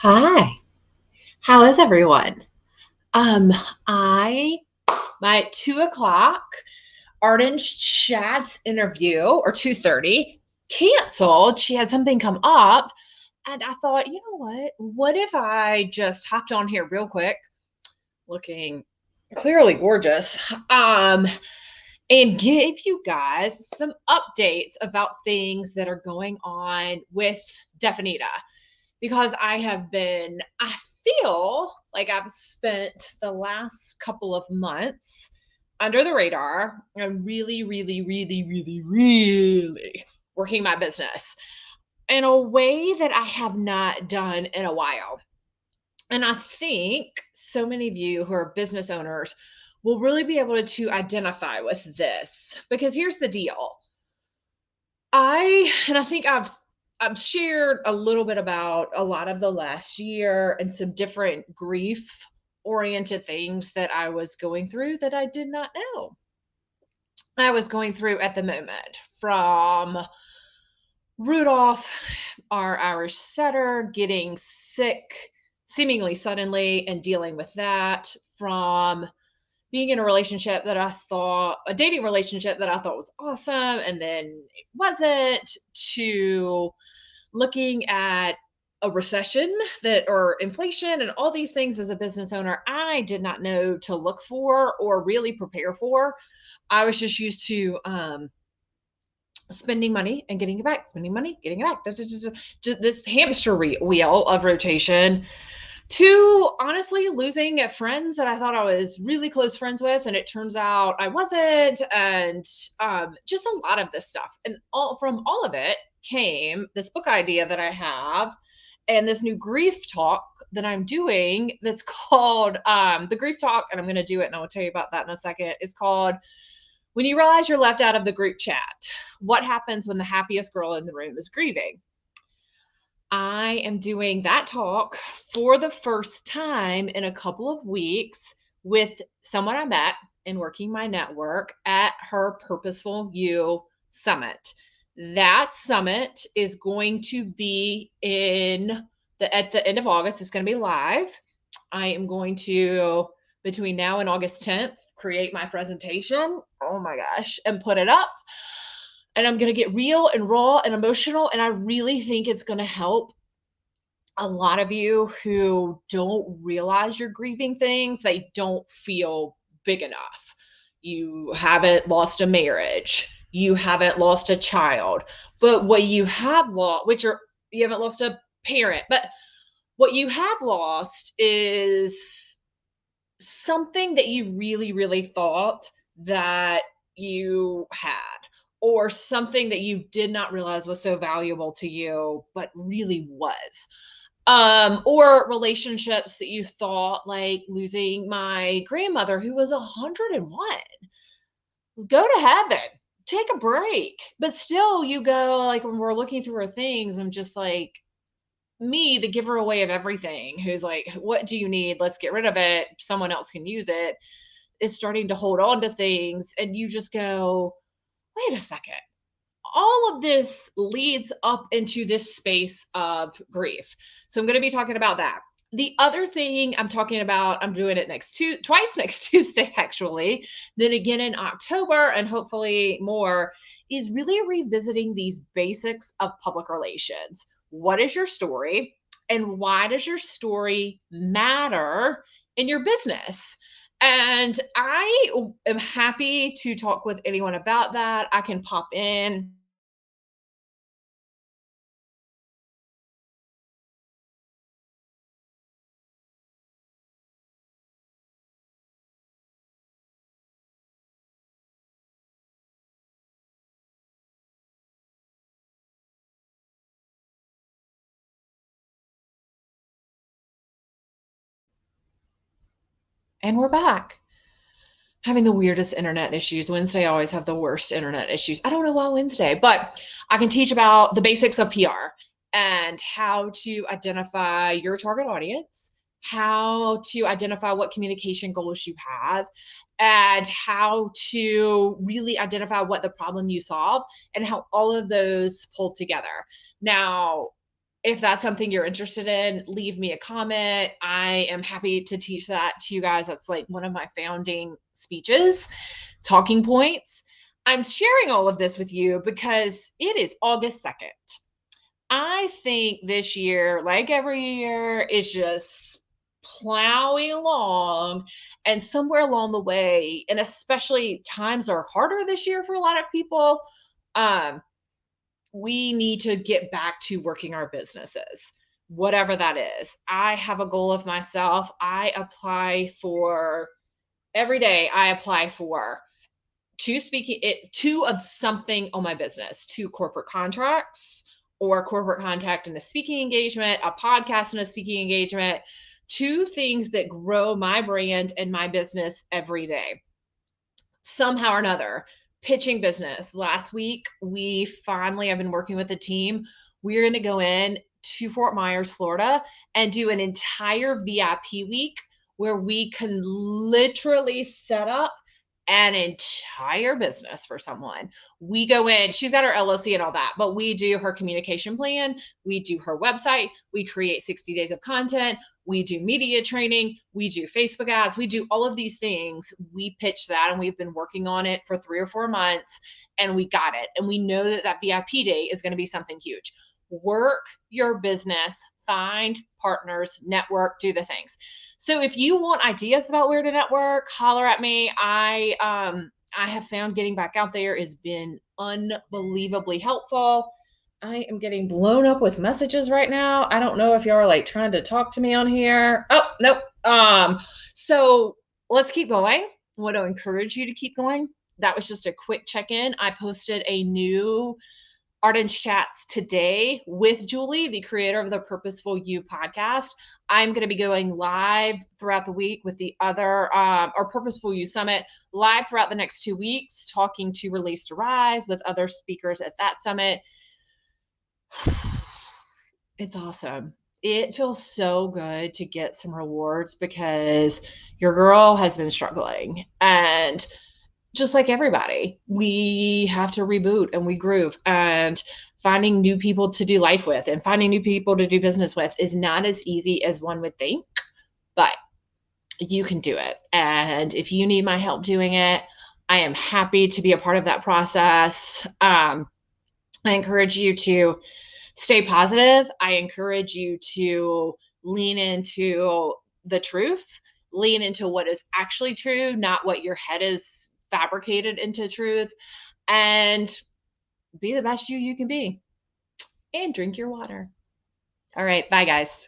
Hi, how is everyone? Um, I my 2 o'clock Arden's Chats interview or 2:30 canceled. She had something come up, and I thought, you know what? What if I just hopped on here real quick, looking clearly gorgeous, and give you guys some updates about things that are going on with Definita because I feel like I've spent the last couple of months under the radar and really, really, really, really, really working my business in a way that I have not done in a while. And I think so many of you who are business owners will really be able to identify with this because here's the deal. I think I've shared a little bit about a lot of the last year and some different grief oriented things that I was going through that I did not know I was going through at the moment, from Rudolph, our Irish setter, getting sick seemingly suddenly and dealing with that, from being in a dating relationship that I thought was awesome and then it wasn't, to looking at a recession or inflation and all these things as a business owner I did not know to look for or really prepare for. I was just used to spending money and getting it back, spending money, getting it back. Just this hamster wheel of rotation, to honestly losing friends that I thought I was really close friends with, and it turns out I wasn't, and just a lot of this stuff. And all of it came this book idea that I have, and this new grief talk that I'm doing that's called the grief talk, and I'm going to do it, and I'll tell you about that in a second. It's called When You Realize You're Left Out of the Group Chat: What Happens When the Happiest Girl in the Room is Grieving. I am doing that talk for the first time in a couple of weeks with someone I met in working my network at her Purposeful You Summit. That summit is going to be at the end of August. It's going to be live. I am going to, between now and August 10th, create my presentation. Oh my gosh, and put it up, and I'm going to get real and raw and emotional. And I really think it's going to help a lot of you who don't realize you're grieving things. They don't feel big enough. You haven't lost a marriage. You haven't lost a child. But what you have lost, you haven't lost a parent, but what you have lost is something that you really, really thought that you had, or something that you did not realize was so valuable to you, but really was. Or relationships that you thought, like losing my grandmother who was 101. Go to heaven, take a break. But still, you go, like, when we're looking through our things, I'm just like, me, the giver away of everything, who's like, what do you need? Let's get rid of it. Someone else can use it, is starting to hold on to things. And you just go, wait a second. All of this leads up into this space of grief. So I'm going to be talking about that. The other thing I'm talking about, I'm doing it twice next Tuesday, actually, then again in October, and hopefully more, is really revisiting these basics of public relations. What is your story? And why does your story matter in your business? And I am happy to talk with anyone about that. I can pop in. And we're back. Having the weirdest internet issues. Wednesday, I always have the worst internet issues. I don't know why Wednesday, but I can teach about the basics of PR and how to identify your target audience, how to identify what communication goals you have, and how to really identify what the problem you solve, and how all of those pull together. Now, if that's something you're interested in, leave me a comment. I am happy to teach that to you guys. That's like one of my founding speeches, talking points. I'm sharing all of this with you because it is August 2nd. I think this year, like every year, is just plowing along, and somewhere along the way, and especially times are harder this year for a lot of people, um, we need to get back to working our businesses, whatever that is. I have a goal of myself. I apply for every day, I apply for two of something on my business, two corporate contracts or corporate contact and a speaking engagement, a podcast and a speaking engagement, two things that grow my brand and my business every day somehow or another. Pitching business. Last week, I've been working with a team. We're going to go in to Fort Myers, Florida, and do an entire VIP week where we can literally set up an entire business for someone. We go in, she's got her LLC and all that, but we do her communication plan, we do her website, we create 60 days of content, we do media training, we do Facebook ads, we do all of these things. We pitch that, and we've been working on it for 3 or 4 months, and we got it. And we know that that VIP day is going to be something huge. Work your business, find partners, network, do the things. So if you want ideas about where to network, holler at me. I have found getting back out there has been unbelievably helpful. I am getting blown up with messages right now. I don't know if y'all are like trying to talk to me on here. Oh, nope. So let's keep going. I want to encourage you to keep going. That was just a quick check-in. I posted a new Arden's Chats today with Julie, the creator of the Purposeful You podcast. I'm going to be going live throughout the week with the other, our Purposeful You Summit, live throughout the next 2 weeks, talking to Release to Rise with other speakers at that summit. It's awesome. It feels so good to get some rewards because your girl has been struggling. And just like everybody, we have to reboot and we groove, and finding new people to do life with and finding new people to do business with is not as easy as one would think, but you can do it. And if you need my help doing it, I am happy to be a part of that process. I encourage you to stay positive. I encourage you to lean into the truth, lean into what is actually true, not what your head is fabricated into truth, and be the best you can be. And drink your water. All right. Bye, guys.